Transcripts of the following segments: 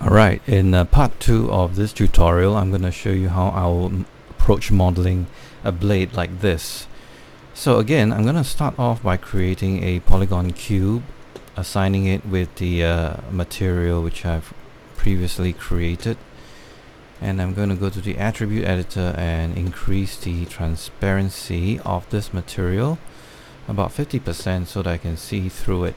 Alright, in part 2 of this tutorial, I'm going to show you how I'll approach modeling a blade like this. So again, I'm going to start off by creating a polygon cube, assigning it with the material which I've previously created. And I'm going to go to the attribute editor and increase the transparency of this material about 50% so that I can see through it.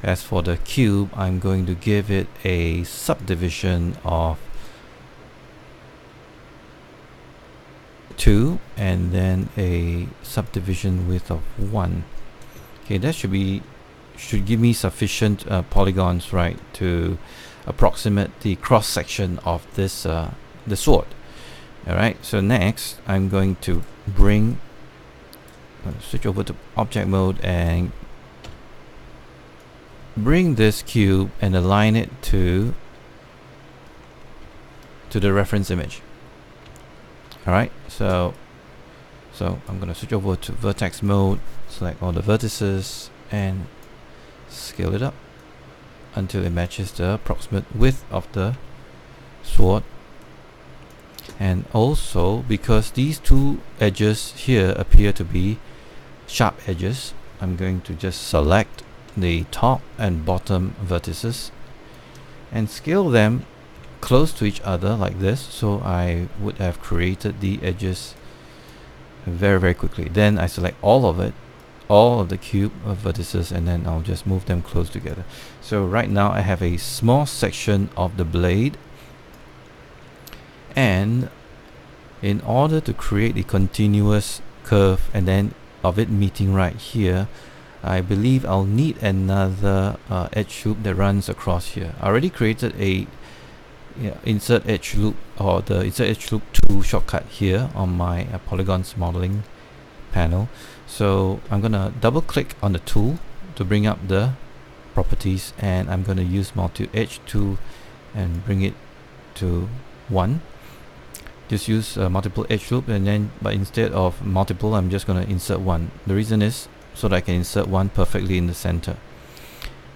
As for the cube, I'm going to give it a subdivision of 2 and then a subdivision width of 1. Okay, that should give me sufficient polygons, right, to approximate the cross section of this the sword. Alright, so next I'm going to switch over to object mode and bring this cube and align it to the reference image. Alright, so I'm going to switch over to vertex mode, select all the vertices and scale it up until it matches the approximate width of the sword. And also, because these two edges here appear to be sharp edges, I'm going to just select the top and bottom vertices and scale them close to each other like this, so I would have created the edges very quickly. Then I select all of the cube of vertices, and then I'll just move them close together. So right now I have a small section of the blade, and in order to create a continuous curve and then of it meeting right here, I believe I'll need another edge loop that runs across here. I already created a insert edge loop, or the insert edge loop 2 shortcut here on my polygons modeling panel. So I'm gonna double click on the tool to bring up the properties, and I'm gonna use multi-edge 2 and bring it to 1. Just use multiple edge loop, and then but instead of multiple, I'm just gonna insert 1. The reason is so that I can insert 1 perfectly in the center.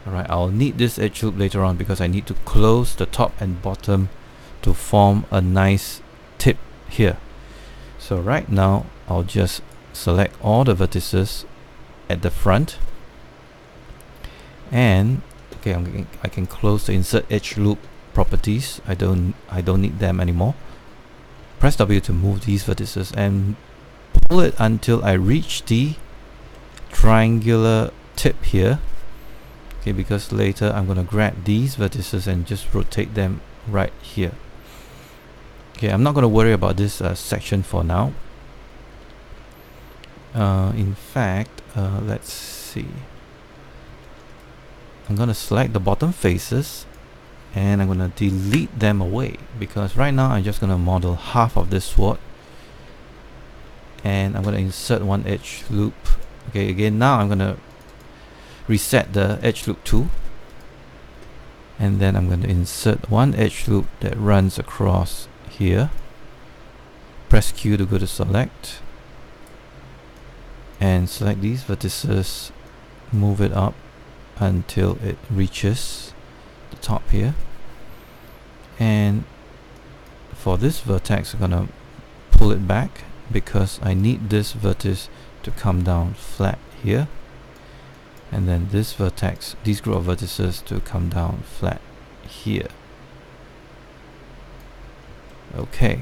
Alright, I'll need this edge loop later on because I need to close the top and bottom to form a nice tip here. So right now I'll just select all the vertices at the front, and okay, I can close the insert edge loop properties. I don't need them anymore. Press W to move these vertices and pull it until I reach the triangular tip here. Okay, because later I'm going to grab these vertices and just rotate them right here. Okay, I'm not going to worry about this section for now. In fact, let's see. I'm going to select the bottom faces and I'm going to delete them away, because right now I'm just going to model half of this sword, and I'm going to insert 1 edge loop. Okay, again, now I'm going to reset the edge loop 2, and then I'm going to insert 1 edge loop that runs across here. Press Q to go to select and select these vertices, move it up until it reaches the top here. And for this vertex, I'm going to pull it back because I need this vertex to come down flat here, and then this vertex, these group of vertices, to come down flat here. Okay,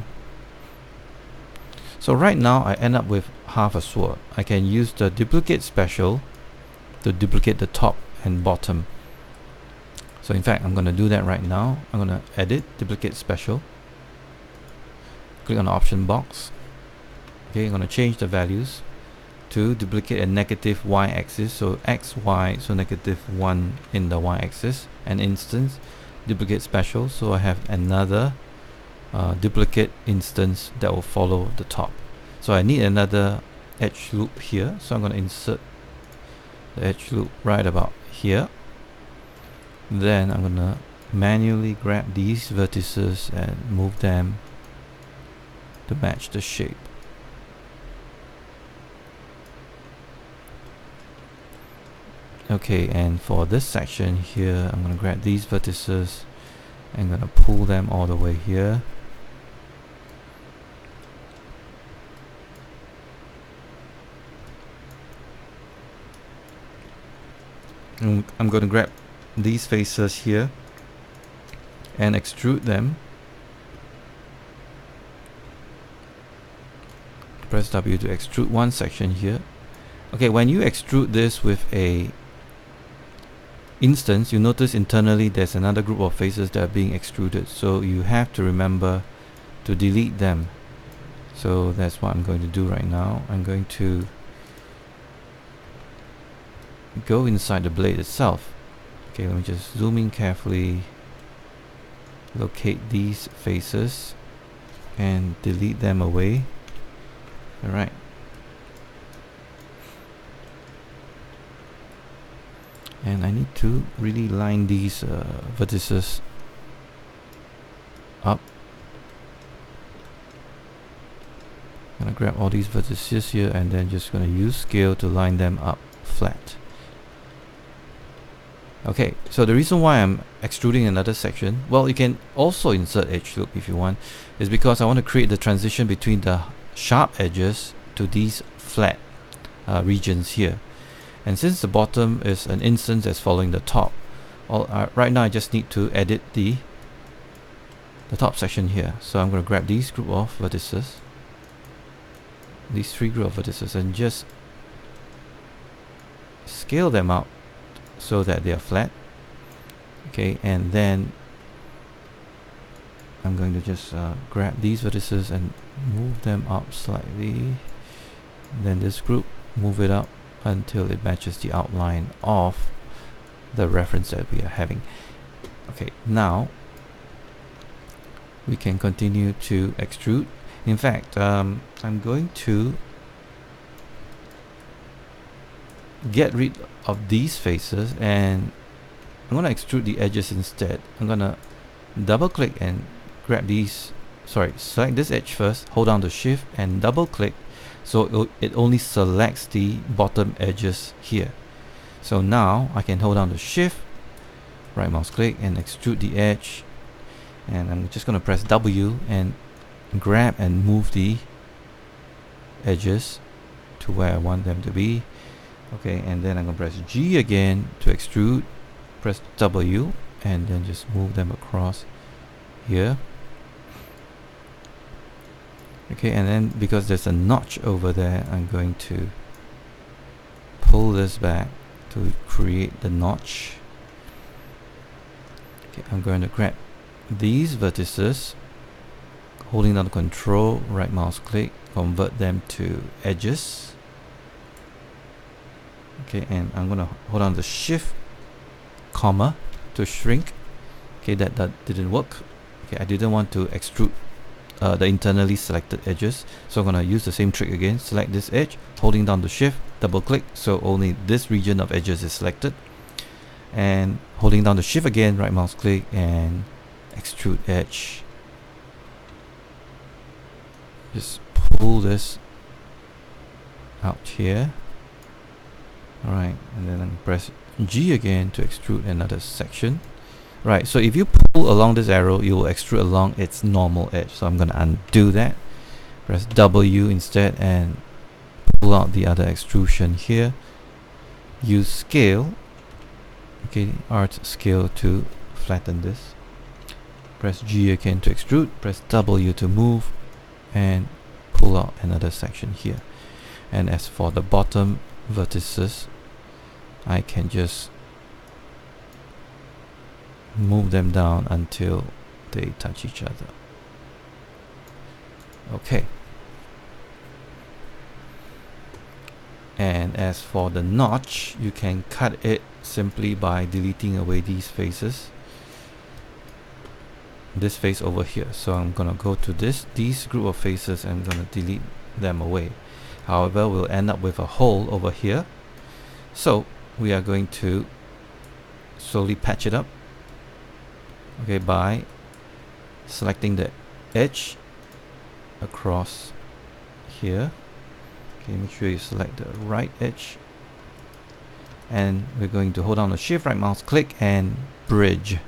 so right now I end up with half a sword. I can use the duplicate special to duplicate the top and bottom. So in fact, I'm going to do that right now. I'm going to edit duplicate special, click on the option box. Okay, I'm going to change the values to duplicate a negative y-axis, so x, y, so -1 in the y-axis, and instance duplicate special, so I have another duplicate instance that will follow the top. So I need another edge loop here, so I'm going to insert the edge loop right about here. Then I'm going to manually grab these vertices and move them to match the shape. Okay, and for this section here, I'm going to grab these vertices I'm gonna pull them all the way here. And I'm going to grab these faces here and extrude them. Press W to extrude one section here. Okay, when you extrude this with a instance, you notice internally there's another group of faces that are being extruded, so you have to remember to delete them. So that's what I'm going to do right now. I'm going to go inside the blade itself. Okay, let me just zoom in carefully, locate these faces and delete them away. Alright. And I need to really line these vertices up. I'm gonna grab all these vertices here and then just gonna use scale to line them up flat. Okay, so the reason why I'm extruding another section, well, you can also insert edge loop if you want, is because I want to create the transition between the sharp edges to these flat regions here. And since the bottom is an instance that's following the top, right now I just need to edit the top section here. So I'm going to grab these group of vertices, these three group of vertices, and just scale them out so that they are flat. Okay, and then I'm going to just grab these vertices and move them up slightly. Then this group, move it up until it matches the outline of the reference that we are having. Okay, now we can continue to extrude. In fact, I'm going to get rid of these faces and I'm going to extrude the edges instead. I'm going to double click and grab these, select this edge first, hold down the shift and double click, so it only selects the bottom edges here. So now I can hold down the shift, right mouse click and extrude the edge, and I'm just going to press W and grab and move the edges to where I want them to be. Okay, and then I'm going to press G again to extrude, press W and then just move them across here. Okay, and then because there's a notch over there, I'm going to pull this back to create the notch. Okay, I'm going to grab these vertices, holding down the control, right mouse click, convert them to edges. Okay, and I'm going to hold on the shift, comma, to shrink. Okay, that didn't work. Okay, I didn't want to extrude the internally selected edges, so I'm going to use the same trick again. Select this edge, holding down the shift, double click, so only this region of edges is selected, and holding down the shift again, right mouse click and extrude edge. Just pull this out here. Alright, and then I'm press G again to extrude another section. Right, so if you pull along this arrow, you will extrude along its normal edge. So I'm going to undo that. Press W instead and pull out the other extrusion here. Use scale. Okay, art scale to flatten this. Press G again to extrude. Press W to move and pull out another section here. And as for the bottom vertices, I can just move them down until they touch each other. Okay. And as for the notch, you can cut it simply by deleting away these faces. This face over here. So I'm gonna go to these group of faces and I'm gonna delete them away. However, we'll end up with a hole over here. So we are going to slowly patch it up. Okay, by selecting the edge across here. Okay, make sure you select the right edge, and we're going to hold down the shift, right mouse click and bridge.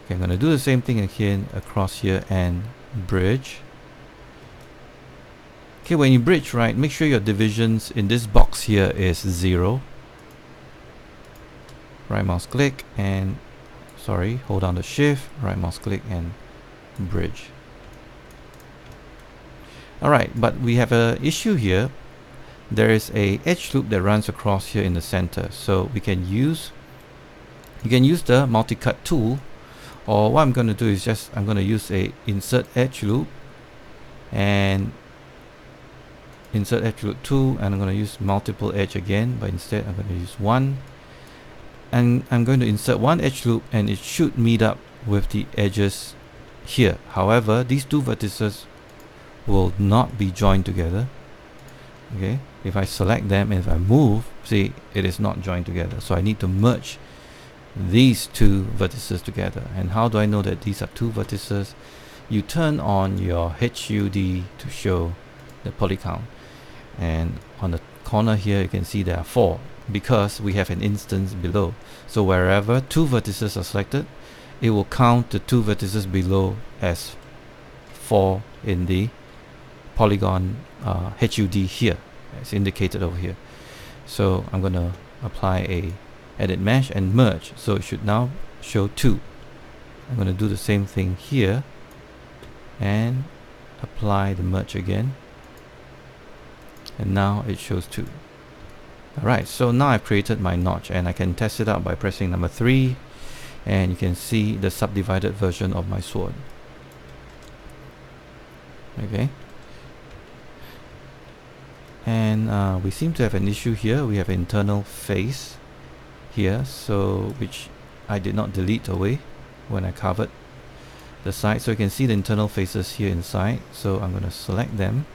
Okay, I'm going to do the same thing again across here and bridge. Okay, when you bridge, right, make sure your divisions in this box here is 0. Right mouse click and, sorry, hold down the shift, right mouse click and bridge. Alright, but we have a issue here. There is a edge loop that runs across here in the center. So we can use, you can use the multi-cut tool, or what I'm going to do is just, I'm going to use a insert edge loop and insert edge loop tool, and I'm going to use multiple edge again, but instead I'm going to use one, and I'm going to insert one edge loop, and it should meet up with the edges here. However, these two vertices will not be joined together. Okay, if I select them and if I move, see, it is not joined together. So I need to merge these two vertices together. And how do I know that these are two vertices? You turn on your HUD to show the poly count, and on the corner here you can see there are 4 because we have an instance below. So wherever two vertices are selected, it will count the two vertices below as 4 in the polygon HUD here, as indicated over here. So I'm going to apply a edit mesh and merge, so it should now show 2. I'm going to do the same thing here and apply the merge again, and now it shows 2. Alright, so now I've created my notch, and I can test it out by pressing number 3, and you can see the subdivided version of my sword. Okay, and we seem to have an issue here. We have internal face here, so which I did not delete away when I covered the side. So you can see the internal faces here inside, so I'm going to select them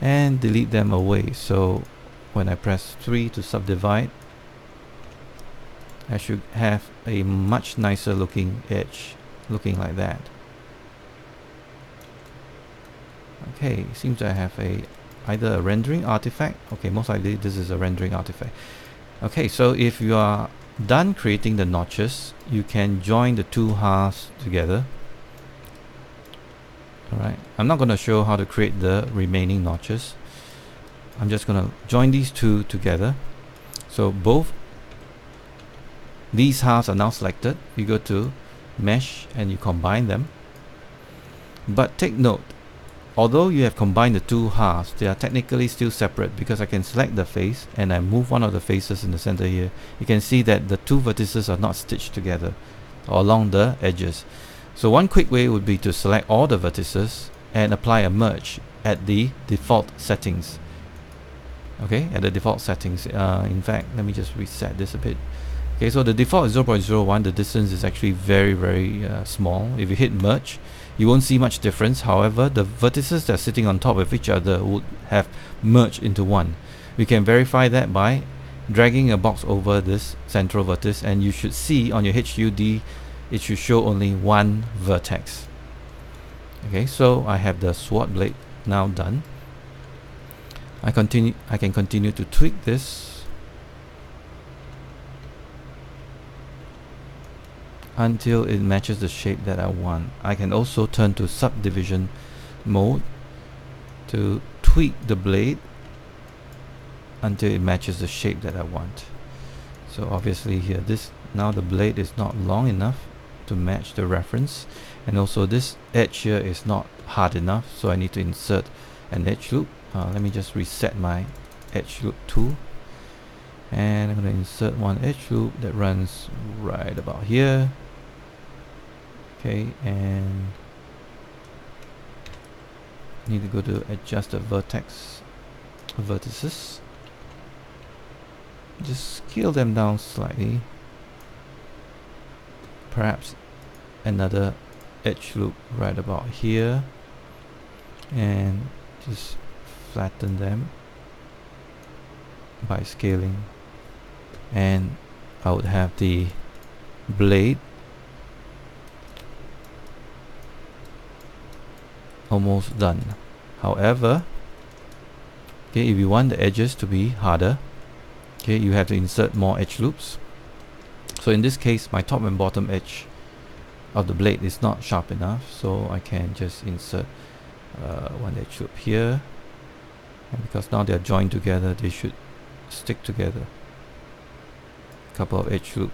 and delete them away. So when I press 3 to subdivide, I should have a much nicer looking edge, looking like that. Okay, seems I have either a rendering artifact. Okay, most likely this is a rendering artifact. Okay, so if you are done creating the notches, you can join the two halves together. Alright, I'm not going to show how to create the remaining notches. I'm just going to join these two together. So both these halves are now selected. You go to mesh and you combine them. But take note, although you have combined the two halves, they are technically still separate, because I can select the face and I move one of the faces in the center here. You can see that the two vertices are not stitched together or along the edges. So one quick way would be to select all the vertices and apply a merge at the default settings. Okay, at the default settings. In fact, let me just reset this a bit. Okay, so the default is 0.01. The distance is actually very small. If you hit merge, you won't see much difference. However, the vertices that are sitting on top of each other would have merged into one. We can verify that by dragging a box over this central vertex, and you should see on your HUD it should show only one vertex. Okay, so I have the sword blade now done. I can continue to tweak this until it matches the shape that I want. I can also turn to subdivision mode to tweak the blade until it matches the shape that I want. So obviously here, now the blade is not long enough to match the reference, and also this edge here is not hard enough, so I need to insert an edge loop. Let me just reset my edge loop tool, and I'm going to insert one edge loop that runs right about here. Okay, and need to go to adjust the vertices. Just scale them down slightly. Perhaps another edge loop right about here, and just flatten them by scaling, and I would have the blade almost done. However, okay, if you want the edges to be harder, okay, you have to insert more edge loops. So in this case, my top and bottom edge of the blade is not sharp enough, so I can just insert one edge loop here, and because now they are joined together, they should stick together. A couple of edge loops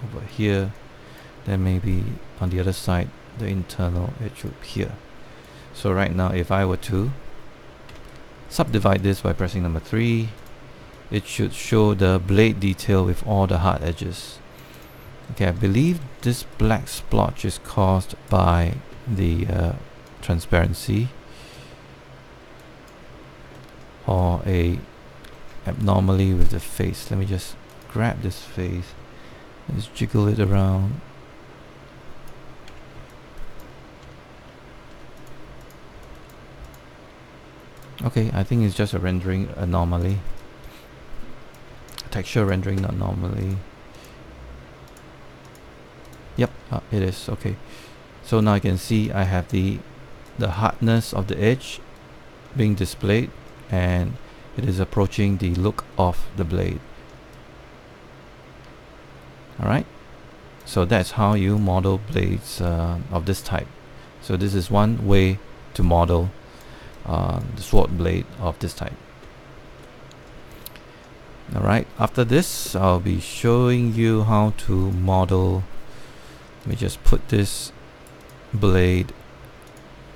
over here, then maybe on the other side the internal edge loop here. So right now, if I were to subdivide this by pressing number 3, it should show the blade detail with all the hard edges. Okay, I believe this black splotch is caused by the transparency, or a abnormally with the face. Let me just grab this face and just jiggle it around. Okay, I think it's just a rendering anomaly, texture rendering anomaly. Yep, it is. Okay, so now I can see I have the hardness of the edge being displayed, and it is approaching the look of the blade. Alright, so that's how you model blades of this type. So this is one way to model the sword blade of this type. Alright, after this I'll be showing you how to model. Let me just put this blade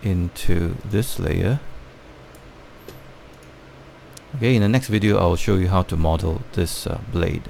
into this layer. Okay, in the next video I'll show you how to model this blade.